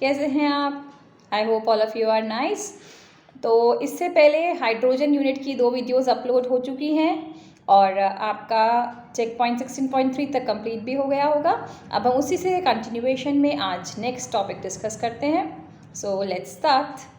कैसे हैं आप? I hope all of you are nice. तो इससे पहले हाइड्रोजन यूनिट की 2 वीडियोज़ अपलोड हो चुकी हैं और आपका चेक पॉइंट 16.3 तक कंप्लीट भी हो गया होगा। अब हम उसी से कंटिन्यूएशन में आज नेक्स्ट टॉपिक डिस्कस करते हैं। So let's start.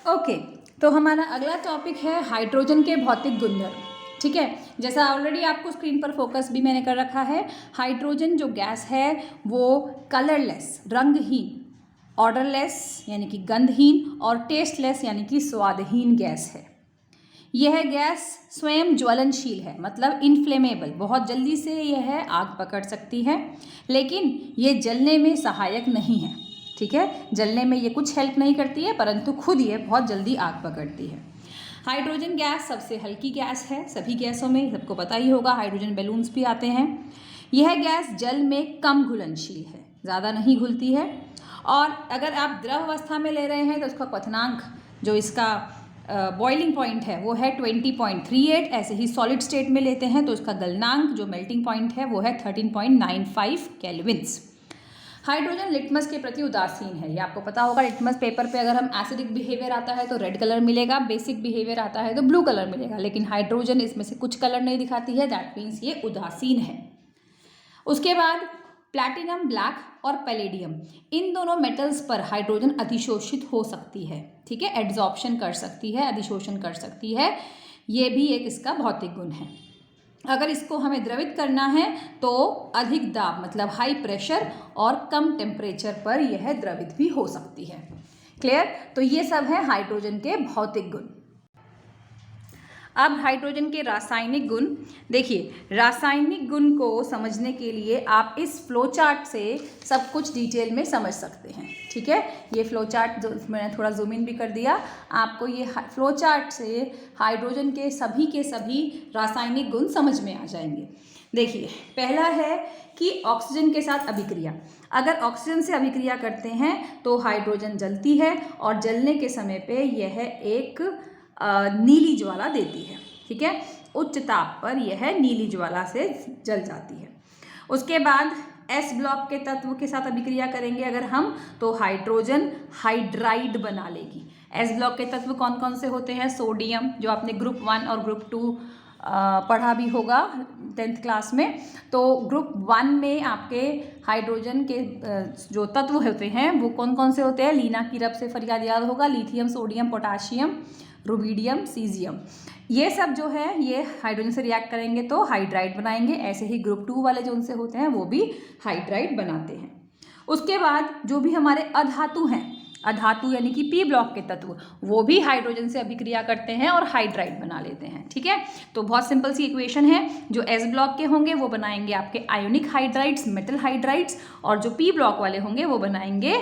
ओके, तो हमारा अगला टॉपिक है हाइड्रोजन के भौतिक गुणधर्म। ठीक है, जैसा ऑलरेडी आपको स्क्रीन पर फोकस भी मैंने कर रखा है, हाइड्रोजन जो गैस है वो कलरलेस, रंगहीन, ऑर्डरलेस यानी कि गंधहीन और टेस्टलेस यानी कि स्वादहीन गैस है। यह गैस स्वयं ज्वलनशील है, मतलब इनफ्लेमेबल, बहुत जल्दी से यह आग पकड़ सकती है, लेकिन ये जलने में सहायक नहीं है। ठीक है, जलने में ये कुछ हेल्प नहीं करती है, परंतु खुद ये बहुत जल्दी आग पकड़ती है। हाइड्रोजन गैस सबसे हल्की गैस है सभी गैसों में, सबको पता ही होगा, हाइड्रोजन बैलून्स भी आते हैं। यह गैस जल में कम घुलनशील है, ज़्यादा नहीं घुलती है, और अगर आप द्रव अवस्था में ले रहे हैं तो उसका क्वथनांक, जो इसका बॉइलिंग पॉइंट है, वो है 20.38। ऐसे ही सॉलिड स्टेट में लेते हैं तो उसका गलनांक, जो मेल्टिंग पॉइंट है, वो है 13.95 केल्विन्स। हाइड्रोजन लिटमस के प्रति उदासीन है, ये आपको पता होगा। लिटमस पेपर पे अगर हम एसिडिक बिहेवियर आता है तो रेड कलर मिलेगा, बेसिक बिहेवियर आता है तो ब्लू कलर मिलेगा, लेकिन हाइड्रोजन इसमें से कुछ कलर नहीं दिखाती है, दैट मीन्स ये उदासीन है। उसके बाद प्लैटिनम ब्लैक और पैलेडियम, इन दोनों मेटल्स पर हाइड्रोजन अधिशोषित हो सकती है। ठीक है, एड्जॉर्प्शन कर सकती है, अधिशोषण कर सकती है, ये भी एक इसका भौतिक गुण है। अगर इसको हमें द्रवित करना है तो अधिक दाब, मतलब हाई प्रेशर और कम टेम्परेचर पर यह द्रवित भी हो सकती है। क्लियर? तो ये सब है हाइड्रोजन के भौतिक गुण। अब हाइड्रोजन के रासायनिक गुण देखिए। रासायनिक गुण को समझने के लिए आप इस फ्लो चार्ट से सब कुछ डिटेल में समझ सकते हैं। ठीक है, ये फ्लो चार्ट जो मैंने थोड़ा जूम इन भी कर दिया, आपको ये फ्लो चार्ट से हाइड्रोजन के सभी रासायनिक गुण समझ में आ जाएंगे। देखिए, पहला है कि ऑक्सीजन के साथ अभिक्रिया। अगर ऑक्सीजन से अभिक्रिया करते हैं तो हाइड्रोजन जलती है और जलने के समय पे यह एक नीली ज्वाला देती है। ठीक है, उच्च ताप पर यह नीली ज्वाला से जल जाती है। उसके बाद एस ब्लॉक के तत्व के साथ अभिक्रिया करेंगे अगर हम, तो हाइड्रोजन हाइड्राइड बना लेगी। एस ब्लॉक के तत्व कौन कौन से होते हैं? सोडियम, जो आपने ग्रुप 1 और ग्रुप 2 पढ़ा भी होगा 10th क्लास में। तो ग्रुप 1 में आपके हाइड्रोजन के जो तत्व होते हैं वो कौन कौन से होते हैं? लीना की रब से फरियाद याद होगा, lithium, sodium, potassium, rubidium, caesium, ये सब जो है ये हाइड्रोजन से रिएक्ट करेंगे तो हाइड्राइड बनाएंगे। ऐसे ही ग्रुप 2 वाले जो उनसे होते हैं वो भी हाइड्राइड बनाते हैं। उसके बाद जो भी हमारे अधातु हैं, अधातु यानी कि पी ब्लॉक के तत्व, वो भी हाइड्रोजन से अभिक्रिया करते हैं और हाइड्राइड बना लेते हैं। ठीक है, तो बहुत सिंपल सी इक्वेशन है। जो एस ब्लॉक के होंगे वो बनाएंगे आपके आयोनिक हाइड्राइड्स, मेटल हाइड्राइड्स, और जो पी ब्लॉक वाले होंगे वो बनाएंगे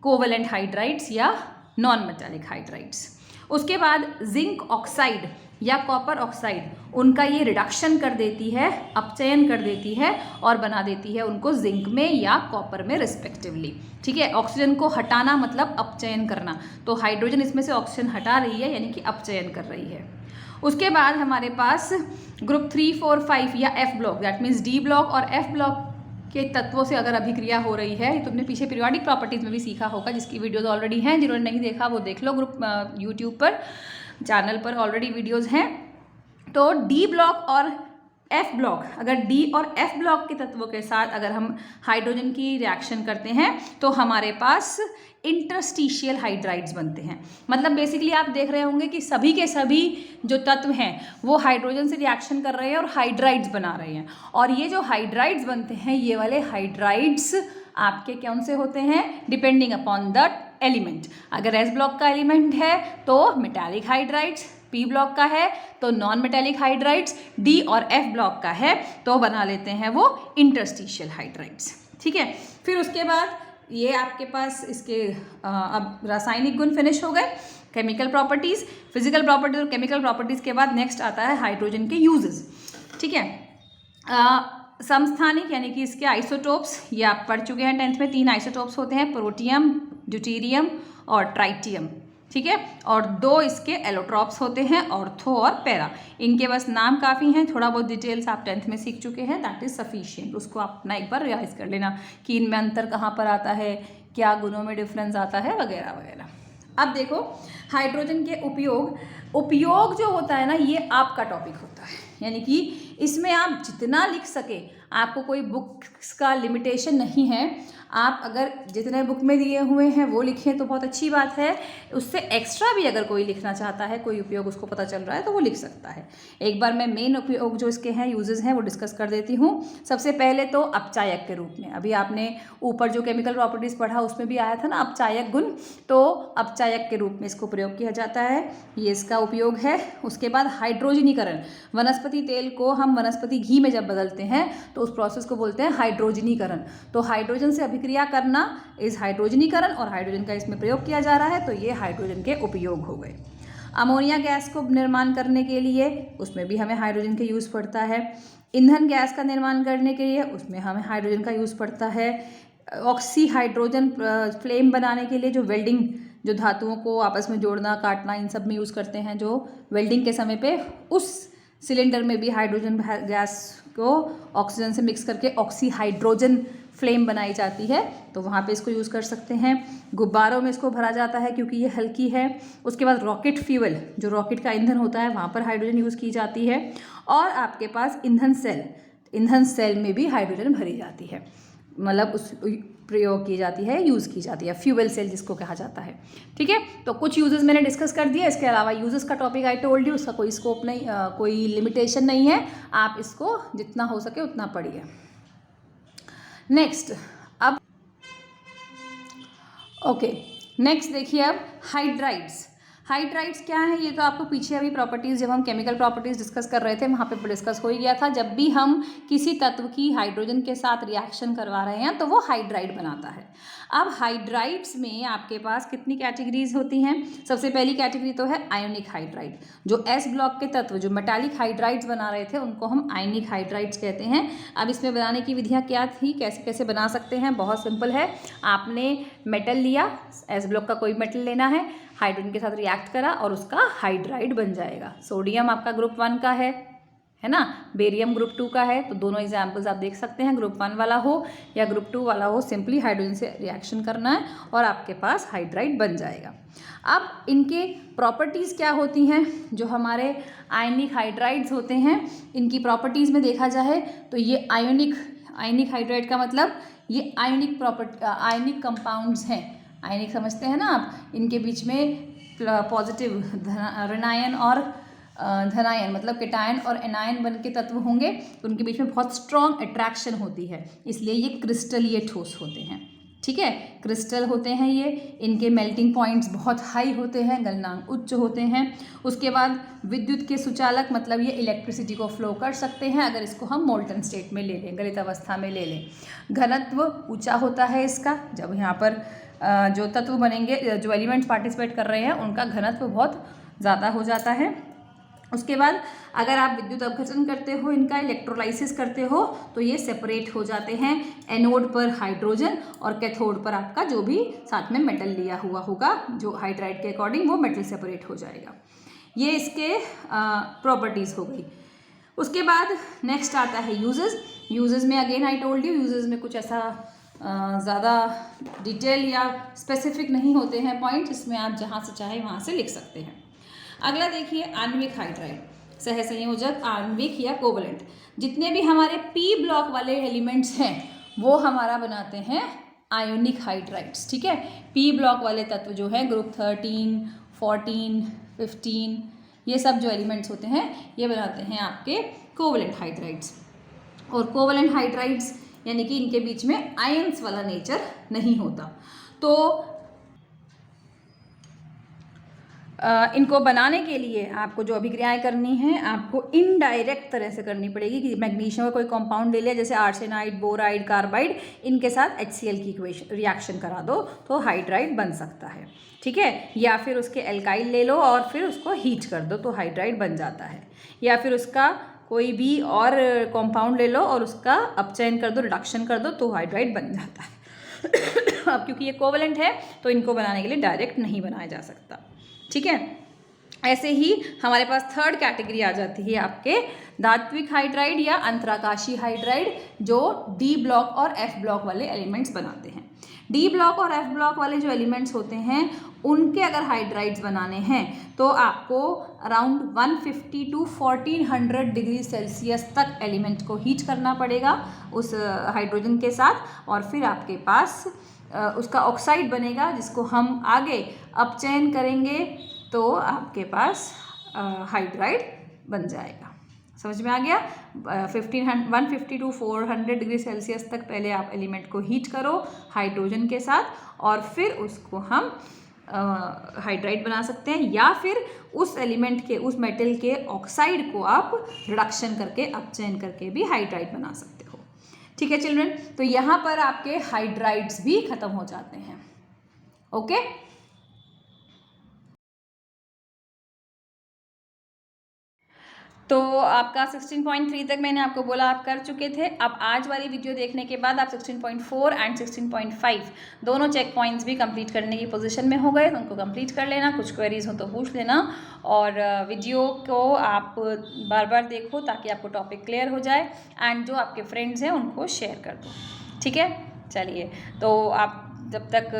कोवेलेंट हाइड्राइड्स या नॉन मेटालिक हाइड्राइड्स। उसके बाद जिंक ऑक्साइड या कॉपर ऑक्साइड, उनका ये रिडक्शन कर देती है, अपचयन कर देती है और बना देती है उनको जिंक में या कॉपर में रिस्पेक्टिवली। ठीक है, ऑक्सीजन को हटाना मतलब अपचयन करना, तो हाइड्रोजन इसमें से ऑक्सीजन हटा रही है यानी कि अपचयन कर रही है। उसके बाद हमारे पास ग्रुप 3, 4, 5 या F block, that means D block और एफ ब्लॉक के तत्वों से अगर अभिक्रिया हो रही है, तो तुमने पीछे पीरियोडिक प्रॉपर्टीज में भी सीखा होगा, जिसकी वीडियोस ऑलरेडी हैं, जिन्होंने नहीं देखा वो देख लो, ग्रुप यूट्यूब पर चैनल पर ऑलरेडी वीडियोस हैं। तो डी ब्लॉक और एफ ब्लॉक, अगर डी और एफ ब्लॉक के तत्वों के साथ अगर हम हाइड्रोजन की रिएक्शन करते हैं तो हमारे पास इंटरस्टिशियल हाइड्राइड्स बनते हैं। मतलब बेसिकली आप देख रहे होंगे कि सभी के सभी जो तत्व हैं वो हाइड्रोजन से रिएक्शन कर रहे हैं और हाइड्राइड्स बना रहे हैं, और ये जो हाइड्राइड्स बनते हैं, ये वाले हाइड्राइड्स आपके कौन से होते हैं? Depending upon the element. अगर एस ब्लॉक का एलिमेंट है तो मेटालिक हाइड्राइड्स, पी ब्लॉक का है तो नॉन मेटालिक हाइड्राइड्स, डी और एफ ब्लॉक का है तो बना लेते हैं वो इंटरस्टिशियल हाइड्राइड्स। ठीक है, फिर उसके बाद ये आपके पास इसके अब रासायनिक गुण फिनिश हो गए, केमिकल प्रॉपर्टीज़, फिजिकल प्रॉपर्टीज और केमिकल प्रॉपर्टीज़ के बाद नेक्स्ट आता है हाइड्रोजन के यूजेस। ठीक है, समस्थानिक यानी कि इसके आइसोटोप्स, ये आप पढ़ चुके हैं 10th में, 3 आइसोटोप्स होते हैं, प्रोटियम, ड्यूटेरियम और ट्राइटियम। ठीक है, और 2 इसके एलोट्रॉप्स होते हैं, ऑर्थो और पैरा। इनके बस नाम काफ़ी हैं, थोड़ा बहुत डिटेल्स आप 10th में सीख चुके हैं, दैट इज़ सफिशिएंट। उसको आप अपना एक बार रिवाइज कर लेना कि इनमें अंतर कहाँ पर आता है, क्या गुणों में डिफरेंस आता है, वगैरह वगैरह। अब देखो हाइड्रोजन के उपयोग जो होता है ना, ये आपका टॉपिक होता है, यानी कि इसमें आप जितना लिख सके, आपको कोई बुक्स का लिमिटेशन नहीं है। आप अगर जितने बुक में दिए हुए हैं वो लिखें तो बहुत अच्छी बात है, उससे एक्स्ट्रा भी अगर कोई लिखना चाहता है, कोई उपयोग उसको पता चल रहा है तो वो लिख सकता है। एक बार मैं मेन उपयोग जो इसके हैं, यूजेस हैं, वो डिस्कस कर देती हूँ। सबसे पहले तो अपचायक के रूप में, अभी आपने ऊपर जो केमिकल प्रॉपर्टीज़ पढ़ा उसमें भी आया था ना अपचायक गुण, तो अपचायक के रूप में इसको प्रयोग किया जाता है, ये इसका उपयोग है। उसके बाद हाइड्रोजनीकरण, वनस्पति तेल को हम वनस्पति घी में जब बदलते हैं तो उस प्रोसेस को बोलते हैं हाइड्रोजनीकरण। तो हाइड्रोजन से अभिक्रिया करना इस हाइड्रोजनीकरण, और हाइड्रोजन का इसमें प्रयोग किया जा रहा है, तो ये हाइड्रोजन के उपयोग हो गए। अमोनिया गैस को निर्माण करने के लिए उसमें भी हमें हाइड्रोजन का यूज़ पड़ता है। ईंधन गैस का निर्माण करने के लिए उसमें हमें हाइड्रोजन का यूज़ पड़ता है। ऑक्सी हाइड्रोजन फ्लेम बनाने के लिए, जो वेल्डिंग, जो धातुओं को आपस में जोड़ना काटना इन सब में यूज़ करते हैं, जो वेल्डिंग के समय पे, उस सिलेंडर में भी हाइड्रोजन गैस को ऑक्सीजन से मिक्स करके ऑक्सी हाइड्रोजन फ्लेम बनाई जाती है, तो वहाँ पे इसको यूज़ कर सकते हैं। गुब्बारों में इसको भरा जाता है क्योंकि ये हल्की है। उसके बाद रॉकेट फ्यूल, जो रॉकेट का ईंधन होता है, वहाँ पर हाइड्रोजन यूज़ की जाती है। और आपके पास ईंधन सेल में भी हाइड्रोजन भरी जाती है, मतलब उस प्रयोग की जाती है, यूज़ की जाती है, फ्यूल सेल जिसको कहा जाता है। ठीक है, तो कुछ यूजेस मैंने डिस्कस कर दिया। इसके अलावा यूजेस का टॉपिक आई टोल्ड यू, उसका कोई स्कोप नहीं, कोई लिमिटेशन नहीं है, आप इसको जितना हो सके उतना पढ़िए। नेक्स्ट, अब ओके, नेक्स्ट देखिए, अब हाइड्राइड्स क्या है, ये तो आपको पीछे अभी प्रॉपर्टीज़, जब हम केमिकल प्रॉपर्टीज़ डिस्कस कर रहे थे वहाँ पे डिस्कस हो ही गया था। जब भी हम किसी तत्व की हाइड्रोजन के साथ रिएक्शन करवा रहे हैं तो वो हाइड्राइड बनाता है। अब हाइड्राइड्स में आपके पास कितनी कैटेगरीज होती हैं? सबसे पहली कैटेगरी तो है आयोनिक हाइड्राइड। जो एस ब्लॉक के तत्व, जो मेटालिक हाइड्राइड्स बना रहे थे, उनको हम आयोनिक हाइड्राइड्स कहते हैं। अब इसमें बनाने की विधियाँ क्या थी, कैसे कैसे बना सकते हैं? बहुत सिंपल है, आपने मेटल लिया, एस ब्लॉक का कोई मेटल लेना है, हाइड्रोजन के साथ रिएक्ट करा और उसका हाइड्राइड बन जाएगा। सोडियम आपका ग्रुप 1 का है ना, बेरियम ग्रुप 2 का है, तो दोनों एग्जाम्पल्स आप देख सकते हैं, ग्रुप 1 वाला हो या ग्रुप 2 वाला हो, सिंपली हाइड्रोजन से रिएक्शन करना है और आपके पास हाइड्राइड बन जाएगा। अब इनके प्रॉपर्टीज़ क्या होती हैं? जो हमारे आयनिक हाइड्राइड्स होते हैं, इनकी प्रॉपर्टीज़ में देखा जाए तो ये आयनिक हाइड्राइड का मतलब ये आयनिक कंपाउंड्स हैं। आयनिक समझते हैं ना आप, इनके बीच में पॉजिटिव ऋणायन और धनायन, मतलब केटायन और एनायन बन के तत्व होंगे, तो उनके बीच में बहुत स्ट्रॉन्ग अट्रैक्शन होती है, इसलिए ये क्रिस्टलीय ठोस होते हैं। ठीक है, क्रिस्टल होते हैं ये, इनके मेल्टिंग पॉइंट्स बहुत हाई होते हैं, गलनांक उच्च होते हैं। उसके बाद विद्युत के सुचालक, मतलब ये इलेक्ट्रिसिटी को फ्लो कर सकते हैं अगर इसको हम मोल्टन स्टेट में ले लें, गलित अवस्था में ले लें। घनत्व ऊंचा होता है इसका, जब यहाँ पर जो तत्व बनेंगे, जो एलिमेंट्स पार्टिसिपेट कर रहे हैं, उनका घनत्व बहुत ज़्यादा हो जाता है। उसके बाद अगर आप विद्युत अपघटन करते हो, इनका इलेक्ट्रोलाइसिस करते हो, तो ये सेपरेट हो जाते हैं। एनोड पर हाइड्रोजन और कैथोड पर आपका जो भी साथ में मेटल लिया हुआ होगा, जो हाइड्राइड के अकॉर्डिंग वो मेटल सेपरेट हो जाएगा। ये इसके प्रॉपर्टीज़ हो गई। उसके बाद नेक्स्ट आता है यूजेस में again I told you, uses में कुछ ऐसा ज़्यादा डिटेल या स्पेसिफिक नहीं होते हैं पॉइंट्स, इसमें आप जहाँ से चाहे वहाँ से लिख सकते हैं। अगला देखिए, आणविक हाइड्राइड, सहसंयोजक, आणविक या कोवलेंट। जितने भी हमारे पी ब्लॉक वाले एलिमेंट्स हैं वो हमारा बनाते हैं आयोनिक हाइड्राइड्स। ठीक है, पी ब्लॉक वाले तत्व जो हैं, ग्रुप 13, 14, 15, ये सब जो एलिमेंट्स होते हैं ये बनाते हैं आपके कोवलेंट हाइड्राइड्स। और कोवलेंट हाइड्राइड्स यानी कि इनके बीच में आयंस वाला नेचर नहीं होता। तो इनको बनाने के लिए आपको जो अभिक्रियाएं करनी हैं आपको इनडायरेक्ट तरह से करनी पड़ेगी कि मैग्नीशियम का कोई कंपाउंड ले लिया जैसे आर्सेनाइड, बोराइड, कार्बाइड, इनके साथ HCl की इक्वेशन रिएक्शन करा दो तो हाइड्राइड बन सकता है, ठीक है। या फिर उसके एल्काइल ले लो और फिर उसको हीट कर दो तो हाइड्राइड बन जाता है। या फिर उसका कोई भी और कंपाउंड ले लो और उसका अपचयन कर दो, रिडक्शन कर दो तो हाइड्राइड बन जाता है। अब क्योंकि ये कोवलेंट है तो इनको बनाने के लिए डायरेक्ट नहीं बनाया जा सकता, ठीक है। ऐसे ही हमारे पास थर्ड कैटेगरी आ जाती है आपके धात्विक हाइड्राइड या अंतराकाशी हाइड्राइड जो D ब्लॉक और F ब्लॉक वाले एलिमेंट्स बनाते हैं। D ब्लॉक और F ब्लॉक वाले जो एलिमेंट्स होते हैं उनके अगर हाइड्राइड्स बनाने हैं तो आपको अराउंड 150 to 1400 डिग्री सेल्सियस तक एलिमेंट को हीट करना पड़ेगा उस हाइड्रोजन के साथ और फिर आपके पास उसका ऑक्साइड बनेगा जिसको हम आगे अपचयन करेंगे तो आपके पास हाइड्राइड बन जाएगा। समझ में आ गया। 150 to 400 डिग्री सेल्सियस तक पहले आप एलिमेंट को हीट करो हाइड्रोजन के साथ और फिर उसको हम हाइड्राइड बना सकते हैं या फिर उस एलिमेंट के उस मेटल के ऑक्साइड को आप रिडक्शन करके अपचयन करके भी हाइड्राइड बना सकते हो, ठीक है चिल्ड्रन। तो यहाँ पर आपके हाइड्राइड्स भी खत्म हो जाते हैं, ओके। तो आपका 16.3 तक मैंने आपको बोला आप कर चुके थे। अब आज वाली वीडियो देखने के बाद आप 16.4 एंड 16.5 दोनों चेक पॉइंट्स भी कंप्लीट करने की पोजीशन में हो गए तो उनको कंप्लीट कर लेना। कुछ क्वेरीज हो तो पूछ लेना और वीडियो को आप बार बार देखो ताकि आपको टॉपिक क्लियर हो जाए एंड जो आपके फ्रेंड्स हैं उनको शेयर कर दो, ठीक है। चलिए तो आप जब तक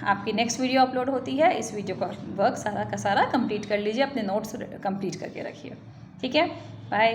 आपकी नेक्स्ट वीडियो अपलोड होती है इस वीडियो का वर्क सारा का सारा कंप्लीट कर लीजिए, अपने नोट्स कंप्लीट करके रखिए, ठीक है। बाय।